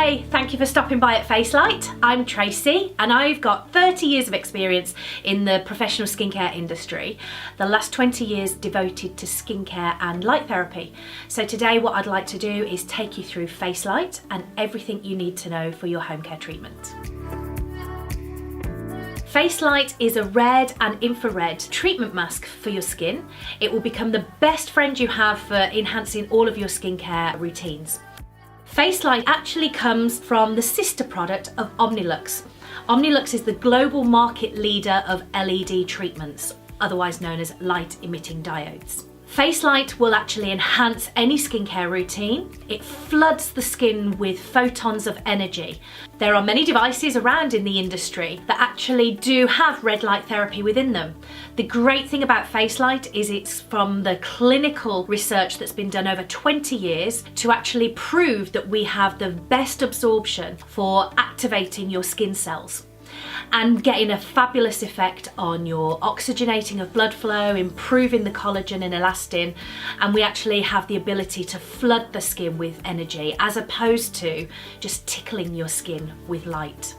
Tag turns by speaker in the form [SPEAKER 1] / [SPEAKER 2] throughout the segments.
[SPEAKER 1] Hey, thank you for stopping by at FaceLite. I'm Tracy and I've got 30 years of experience in the professional skincare industry, the last 20 years devoted to skincare and light therapy. So today what I'd like to do is take you through FaceLite and everything you need to know for your home care treatment. FaceLite is a red and infrared treatment mask for your skin. It will become the best friend you have for enhancing all of your skincare routines. FaceLite actually comes from the sister product of Omnilux. Omnilux is the global market leader of LED treatments, otherwise known as light emitting diodes. FaceLite will actually enhance any skincare routine. It floods the skin with photons of energy. There are many devices around in the industry that actually do have red light therapy within them. The great thing about FaceLite is it's from the clinical research that's been done over 20 years to actually prove that we have the best absorption for activating your skin cells and getting a fabulous effect on your oxygenating of blood flow, improving the collagen and elastin, and we actually have the ability to flood the skin with energy as opposed to just tickling your skin with light.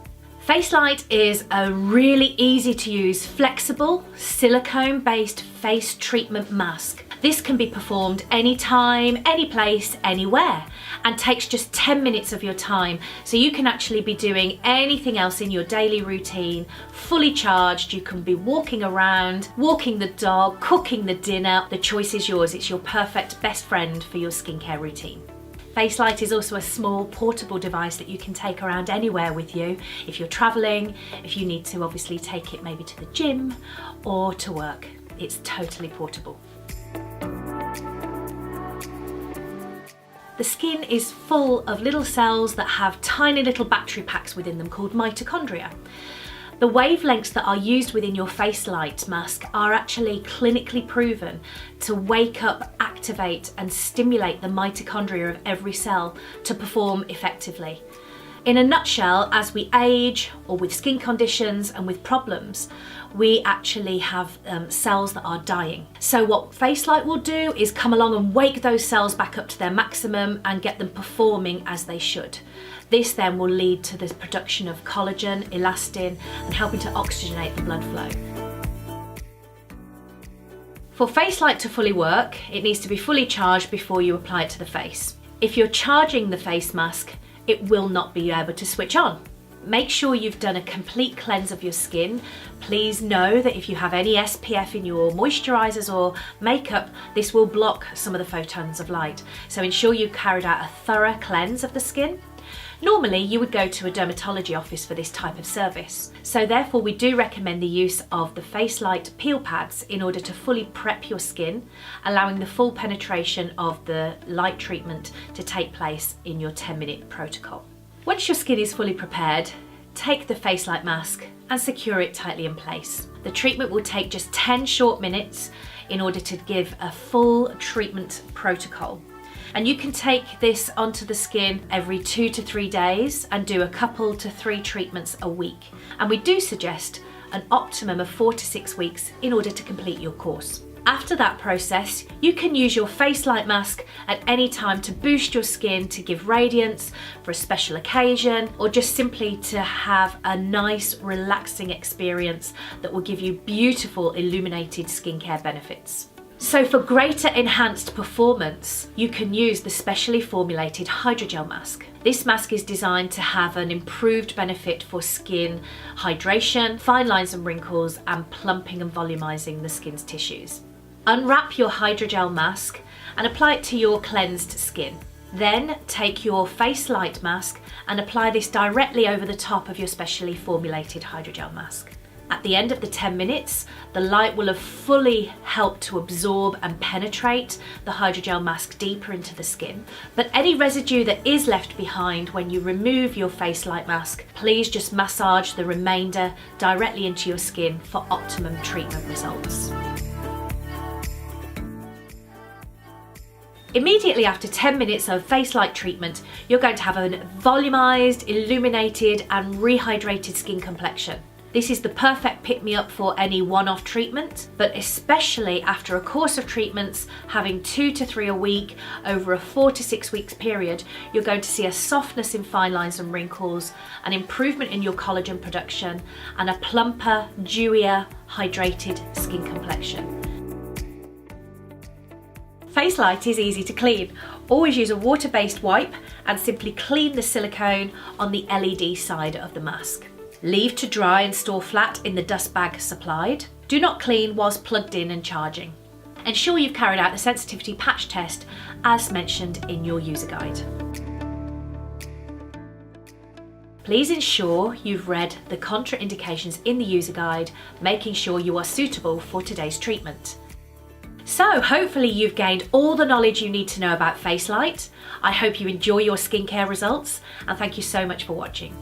[SPEAKER 1] FaceLite is a really easy to use, flexible, silicone-based face treatment mask. This can be performed anytime, any place, anywhere, and takes just 10 minutes of your time. So you can actually be doing anything else in your daily routine, fully charged. You can be walking around, walking the dog, cooking the dinner. The choice is yours. It's your perfect best friend for your skincare routine. FaceLite is also a small portable device that you can take around anywhere with you if you're traveling, if you need to obviously take it maybe to the gym or to work. It's totally portable. The skin is full of little cells that have tiny little battery packs within them called mitochondria. The wavelengths that are used within your FaceLite mask are actually clinically proven to wake up, activate and stimulate the mitochondria of every cell to perform effectively. In a nutshell, as we age or with skin conditions and with problems, we actually have cells that are dying. So what FaceLite will do is come along and wake those cells back up to their maximum and get them performing as they should. This then will lead to the production of collagen, elastin, and helping to oxygenate the blood flow. For FaceLite to fully work, it needs to be fully charged before you apply it to the face. If you're charging the face mask, it will not be able to switch on. Make sure you've done a complete cleanse of your skin. Please know that if you have any SPF in your moisturizers or makeup, this will block some of the photons of light. So ensure you've carried out a thorough cleanse of the skin. Normally you would go to a dermatology office for this type of service. So therefore we do recommend the use of the FaceLite peel pads in order to fully prep your skin, allowing the full penetration of the light treatment to take place in your 10-minute protocol. Once your skin is fully prepared, take the FaceLite mask and secure it tightly in place. The treatment will take just 10 short minutes in order to give a full treatment protocol. And you can take this onto the skin every 2 to 3 days and do a couple to 3 treatments a week. And we do suggest an optimum of 4 to 6 weeks in order to complete your course. After that process, you can use your FaceLite mask at any time to boost your skin, to give radiance for a special occasion, or just simply to have a nice, relaxing experience that will give you beautiful illuminated skincare benefits. So for greater enhanced performance, you can use the specially formulated hydrogel mask. This mask is designed to have an improved benefit for skin hydration, fine lines and wrinkles, and plumping and volumizing the skin's tissues. Unwrap your hydrogel mask and apply it to your cleansed skin. Then take your FaceLite mask and apply this directly over the top of your specially formulated hydrogel mask. At the end of the 10 minutes, the light will have fully helped to absorb and penetrate the hydrogel mask deeper into the skin. But any residue that is left behind when you remove your FaceLite mask, please just massage the remainder directly into your skin for optimum treatment results. Immediately after 10 minutes of FaceLite treatment, you're going to have a volumized, illuminated and rehydrated skin complexion. This is the perfect pick-me-up for any one-off treatment, but especially after a course of treatments, having 2 to 3 a week over a 4 to 6 weeks period, you're going to see a softness in fine lines and wrinkles, an improvement in your collagen production, and a plumper, dewier, hydrated skin complexion. FaceLite is easy to clean. Always use a water-based wipe and simply clean the silicone on the LED side of the mask. Leave to dry and store flat in the dust bag supplied. Do not clean whilst plugged in and charging. Ensure you've carried out the sensitivity patch test as mentioned in your user guide. Please ensure you've read the contraindications in the user guide, making sure you are suitable for today's treatment. So hopefully you've gained all the knowledge you need to know about FaceLite. I hope you enjoy your skincare results, and thank you so much for watching.